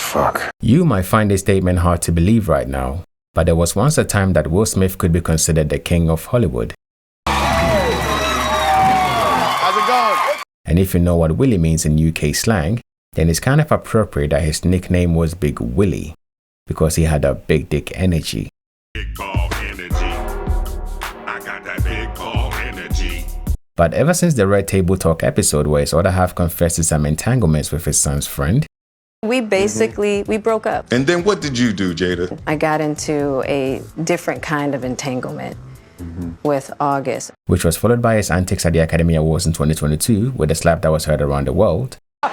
fuck? You might find this statement hard to believe right now, but there was once a time that Will Smith could be considered the king of Hollywood. How's it going? And if you know what Willie means in UK slang, then it's kind of appropriate that his nickname was Big Willie, because he had a big dick energy. Big ball energy. I got that big ball energy. But ever since the Red Table Talk episode where his other half confessed to some entanglements with his son's friend, we broke up. And then what did you do, Jada? I got into a different kind of entanglement with August. Which was followed by his antics at the Academy Awards in 2022 with a slap that was heard around the world. Oh,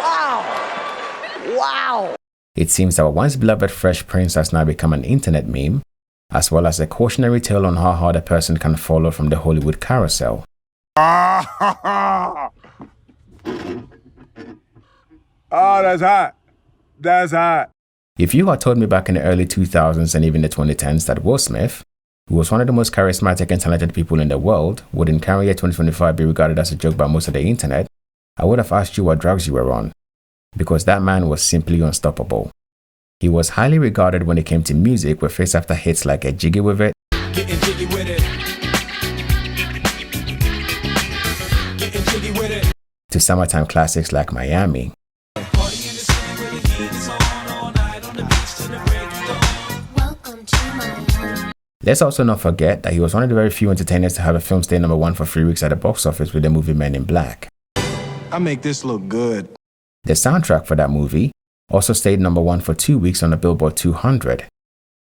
wow! Wow! It seems our once beloved Fresh Prince has now become an internet meme, as well as a cautionary tale on how hard a person can follow from the Hollywood carousel. Oh, that's hot. That's hot. If you had told me back in the early 2000s and even the 2010s that Will Smith, who was one of the most charismatic and talented people in the world, would in calendar year 2025 be regarded as a joke by most of the internet, I would have asked you what drugs you were on, because that man was simply unstoppable. He was highly regarded when it came to music with hits after hits like Get Jiggy With It, Getting jiggy with it. Getting jiggy with it. to summertime classics like Miami. Let's also not forget that he was one of the very few entertainers to have a film stay #1 for 3 weeks at the box office with the movie Men in Black. I make this look good. The soundtrack for that movie also stayed #1 for 2 weeks on the Billboard 200.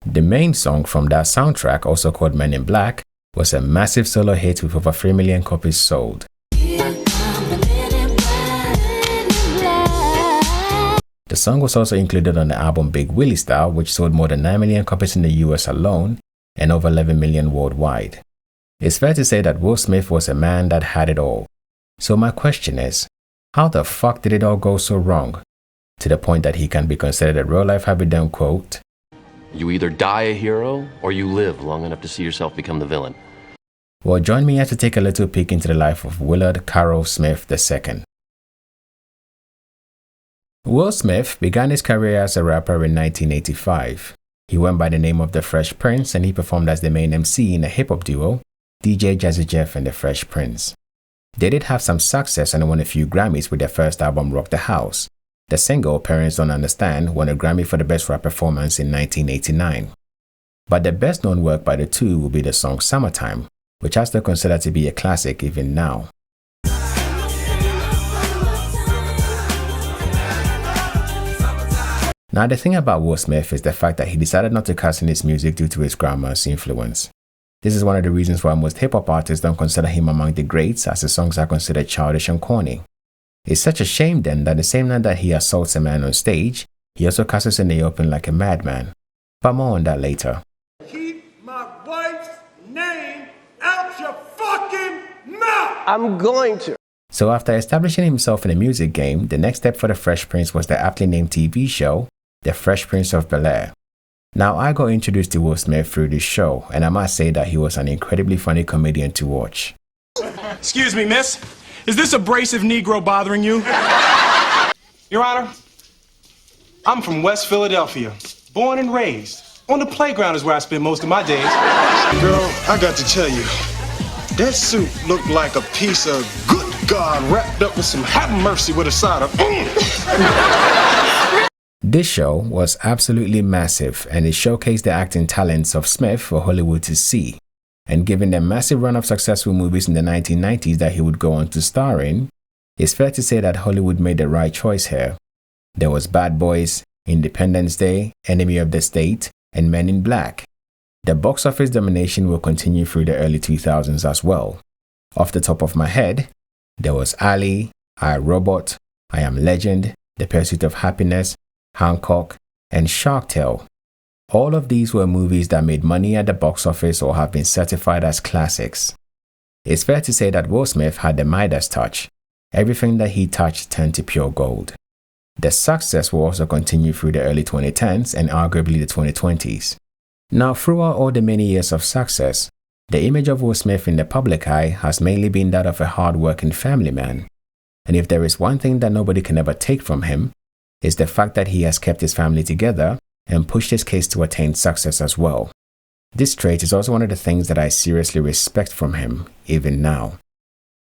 The main song from that soundtrack, also called Men in Black, was a massive solo hit with over 3 million copies sold. The song was also included on the album Big Willie Style, which sold more than 9 million copies in the US alone and over 11 million worldwide. It's fair to say that Will Smith was a man that had it all. So my question is, how the fuck did it all go so wrong? To the point that he can be considered a real-life Happy-Dome quote, You either die a hero or you live long enough to see yourself become the villain. Well, join me as to take a little peek into the life of Willard Carroll Smith II. Will Smith began his career as a rapper in 1985. He went by the name of The Fresh Prince and he performed as the main MC in a hip-hop duo, DJ Jazzy Jeff and The Fresh Prince. They did have some success and won a few Grammys with their first album Rock the House. The single, Parents Don't Understand, won a Grammy for the Best Rap Performance in 1989. But the best known work by the two will be the song Summertime, which I still consider to be a classic even now. Now the thing about Will Smith is the fact that he decided not to cuss in his music due to his grandma's influence. This is one of the reasons why most hip-hop artists don't consider him among the greats, as his songs are considered childish and corny. It's such a shame then that the same night that he assaults a man on stage, he also cusses in the open like a madman. But more on that later. Keep my wife's name out your fucking mouth! I'm going to. So after establishing himself in the music game, the next step for the Fresh Prince was the aptly named TV show, The Fresh Prince of Bel-Air. Now I got introduced to Will Smith through this show, and I must say that he was an incredibly funny comedian to watch. Excuse me, miss. Is this abrasive Negro bothering you? Your Honor, I'm from West Philadelphia, born and raised. On the playground is where I spend most of my days. Girl, I got to tell you, that suit looked like a piece of good God wrapped up with some have mercy with a side of This show was absolutely massive, and it showcased the acting talents of Smith for Hollywood to see. And given the massive run of successful movies in the 1990s that he would go on to star in, it's fair to say that Hollywood made the right choice here. There was Bad Boys, Independence Day, Enemy of the State, and Men in Black. The box office domination will continue through the early 2000s as well. Off the top of my head, there was Ali, I, Robot, I Am Legend, The Pursuit of Happiness, Hancock, and Shark Tale. All of these were movies that made money at the box office or have been certified as classics. It's fair to say that Will Smith had the Midas touch. Everything that he touched turned to pure gold. The success will also continue through the early 2010s and arguably the 2020s. Now, throughout all the many years of success, the image of Will Smith in the public eye has mainly been that of a hard-working family man. And if there is one thing that nobody can ever take from him, it's the fact that he has kept his family together and pushed his case to attain success as well. This trait is also one of the things that I seriously respect from him, even now.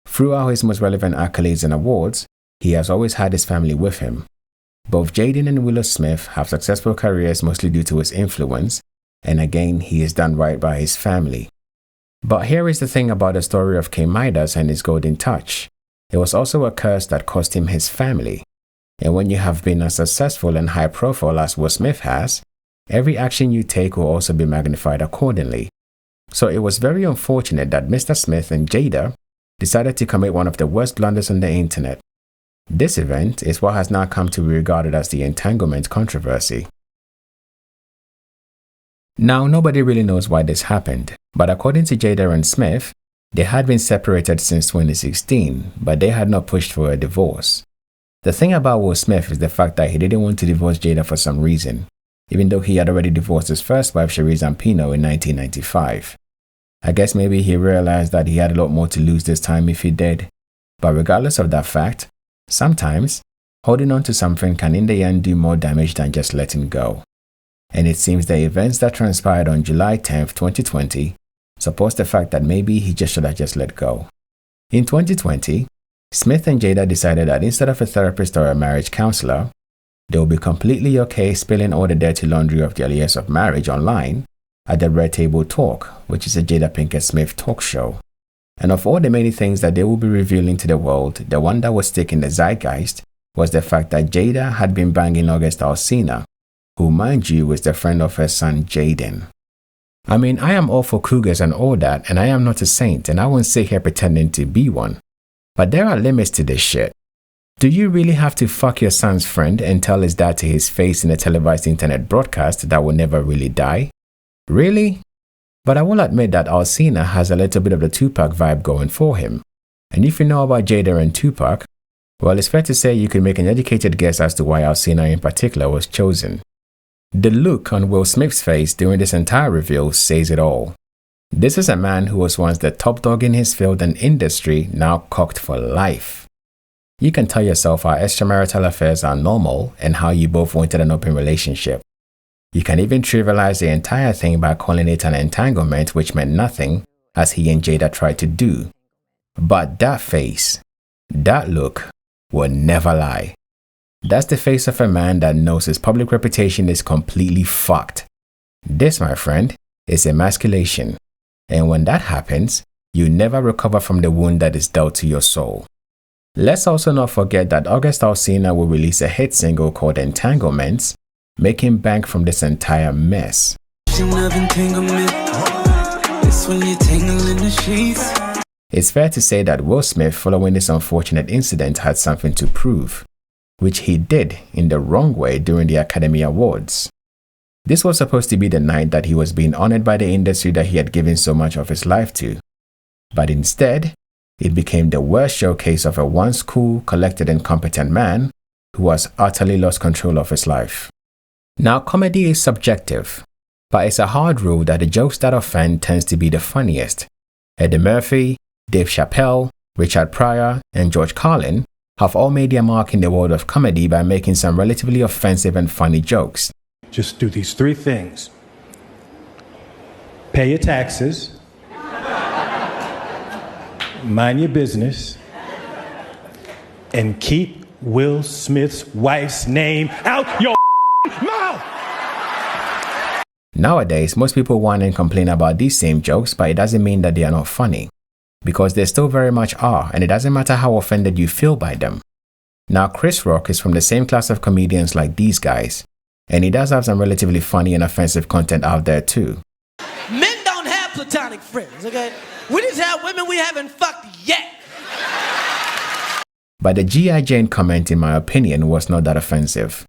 Throughout his most relevant accolades and awards, he has always had his family with him. Both Jaden and Willow Smith have successful careers mostly due to his influence, and again, he has done right by his family. But here is the thing about the story of King Midas and his golden touch. It was also a curse that cost him his family. And when you have been as successful and high profile as Will Smith has, every action you take will also be magnified accordingly. So it was very unfortunate that Mr. Smith and Jada decided to commit one of the worst blunders on the internet. This event is what has now come to be regarded as the entanglement controversy. Now, nobody really knows why this happened, but according to Jada and Smith, they had been separated since 2016, but they had not pushed for a divorce. The thing about Will Smith is the fact that he didn't want to divorce Jada for some reason, even though he had already divorced his first wife, Cherie Zampino, in 1995. I guess maybe he realized that he had a lot more to lose this time if he did. But regardless of that fact, sometimes holding on to something can in the end do more damage than just letting go. And it seems the events that transpired on July 10th, 2020 supports the fact that maybe he just should have just let go. In 2020, Smith and Jada decided that instead of a therapist or a marriage counselor, they would be completely okay spilling all the dirty laundry of their years of marriage online at the Red Table Talk, which is a Jada Pinkett Smith talk show. And of all the many things that they will be revealing to the world, the one that was sticking the zeitgeist was the fact that Jada had been banging August Alsina, who, mind you, was the friend of her son Jaden. I mean, I am all for cougars and all that, and I am not a saint, and I won't sit here pretending to be one. But there are limits to this shit. Do you really have to fuck your son's friend and tell his dad to his face in a televised internet broadcast that will never really die? Really? But I will admit that Alsina has a little bit of the Tupac vibe going for him. And if you know about Jada and Tupac, well, it's fair to say you could make an educated guess as to why Alsina in particular was chosen. The look on Will Smith's face during this entire reveal says it all. This is a man who was once the top dog in his field and industry, now cocked for life. You can tell yourself how extramarital affairs are normal and how you both wanted an open relationship. You can even trivialize the entire thing by calling it an entanglement, which meant nothing, as he and Jada tried to do. But that face, that look, will never lie. That's the face of a man that knows his public reputation is completely fucked. This, my friend, is emasculation. And when that happens, you never recover from the wound that is dealt to your soul. Let's also not forget that August Alsina will release a hit single called Entanglements, making bank from this entire mess. It's fair to say that Will Smith, following this unfortunate incident, had something to prove, which he did in the wrong way during the Academy Awards. This was supposed to be the night that he was being honored by the industry that he had given so much of his life to. But instead, it became the worst showcase of a once cool, collected and competent man who has utterly lost control of his life. Now, comedy is subjective, but it's a hard rule that the jokes that offend tends to be the funniest. Eddie Murphy, Dave Chappelle, Richard Pryor, and George Carlin have all made their mark in the world of comedy by making some relatively offensive and funny jokes. Just do these three things. Pay your taxes, mind your business, and keep Will Smith's wife's name out your mouth! Nowadays, most people whine and complain about these same jokes, but it doesn't mean that they are not funny. Because they still very much are, and it doesn't matter how offended you feel by them. Now, Chris Rock is from the same class of comedians like these guys, and he does have some relatively funny and offensive content out there too. Men don't have platonic friends, okay? We just have women we haven't fucked yet. But the G.I. Jane comment, in my opinion, was not that offensive.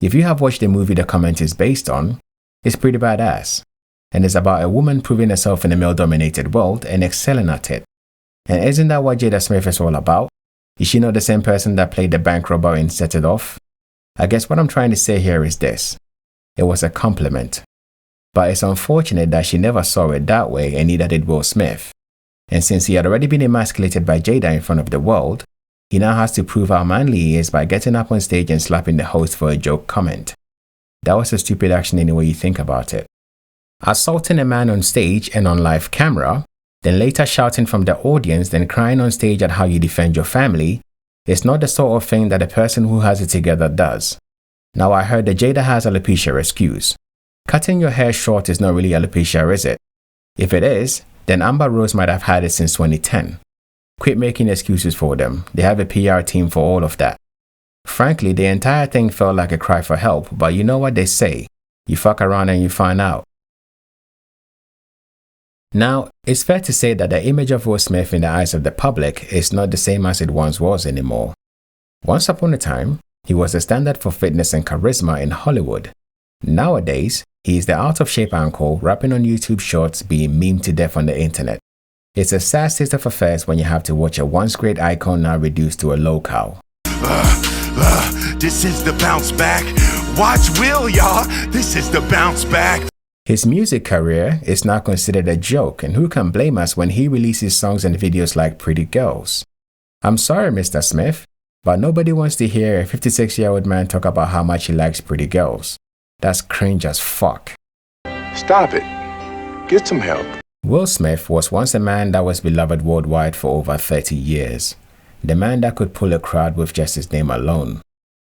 If you have watched the movie the comment is based on, it's pretty badass. And it's about a woman proving herself in a male-dominated world and excelling at it. And isn't that what Jada Smith is all about? Is she not the same person that played the bank robber in Set It Off? I guess what I'm trying to say here is this. It was a compliment. But it's unfortunate that she never saw it that way, and neither did Will Smith. And since he had already been emasculated by Jada in front of the world, He now has to prove how manly he is by getting up on stage and slapping the host for a joke comment. That was a stupid action any way you think about it. Assaulting a man on stage and on live camera, then later shouting from the audience, then crying on stage at how you defend your family, is not the sort of thing that a person who has it together does. Now I heard that Jada has alopecia excuse. Cutting your hair short is not really alopecia, is it? If it is, then Amber Rose might have had it since 2010. Quit making excuses for them. They have a PR team for all of that. Frankly, the entire thing felt like a cry for help, but you know what they say. You fuck around and you find out. Now, it's fair to say that the image of Will Smith in the eyes of the public is not the same as it once was anymore. Once upon a time, he was the standard for fitness and charisma in Hollywood. Nowadays, he is the out-of-shape uncle rapping on YouTube shorts being memed to death on the internet. It's a sad state of affairs when you have to watch a once great icon now reduced to a locale. This is the bounce back. Watch Will, y'all. This is the bounce back. His music career is now considered a joke, and who can blame us when he releases songs and videos like Pretty Girls? I'm sorry, Mr. Smith, but nobody wants to hear a 56-year-old man talk about how much he likes pretty girls. That's cringe as fuck. Stop it. Get some help. Will Smith was once a man that was beloved worldwide for over 30 years. The man that could pull a crowd with just his name alone.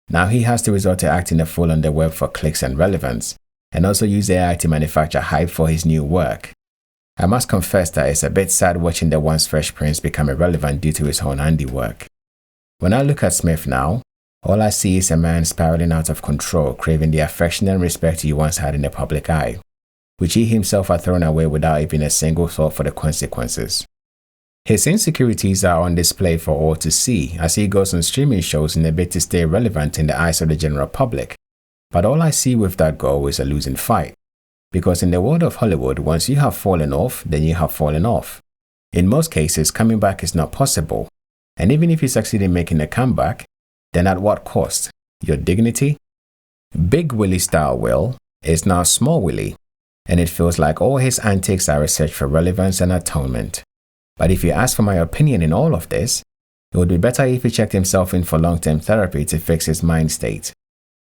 Now he has to resort to acting a fool on the web for clicks and relevance, and also use AI to manufacture hype for his new work. I must confess that it's a bit sad watching the once Fresh Prince become irrelevant due to his own handiwork. When I look at Smith now, all I see is a man spiraling out of control, craving the affection and respect he once had in the public eye, which he himself had thrown away without even a single thought for the consequences. His insecurities are on display for all to see as he goes on streaming shows in a bid to stay relevant in the eyes of the general public. But all I see with that goal is a losing fight. Because in the world of Hollywood, once you have fallen off, then you have fallen off. In most cases, coming back is not possible. And even if you succeed in making a comeback, then at what cost? Your dignity? Big Willie style Will is now Small Willie, and it feels like all his antics are a search for relevance and atonement. But if you ask for my opinion in all of this, it would be better if he checked himself in for long-term therapy to fix his mind state.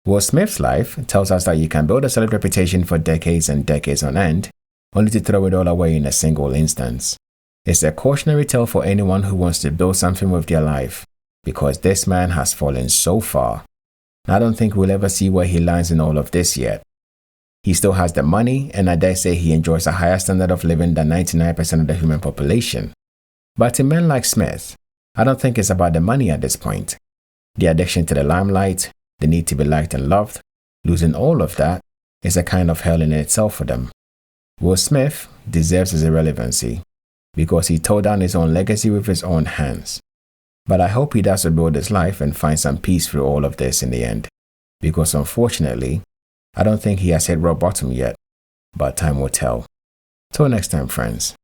Will Smith's life tells us that you can build a solid reputation for decades and decades on end, only to throw it all away in a single instance. It's a cautionary tale for anyone who wants to build something with their life, because this man has fallen so far. I don't think we'll ever see where he lands in all of this yet. He still has the money, and I dare say he enjoys a higher standard of living than 99% of the human population. But to men like Smith, I don't think it's about the money at this point. The addiction to the limelight, the need to be liked and loved, losing all of that, is a kind of hell in itself for them. Will Smith deserves his irrelevancy, because he tore down his own legacy with his own hands. But I hope he does rebuild his life and find some peace through all of this in the end, because unfortunately, I don't think he has hit rock bottom yet, but time will tell. Till next time, friends.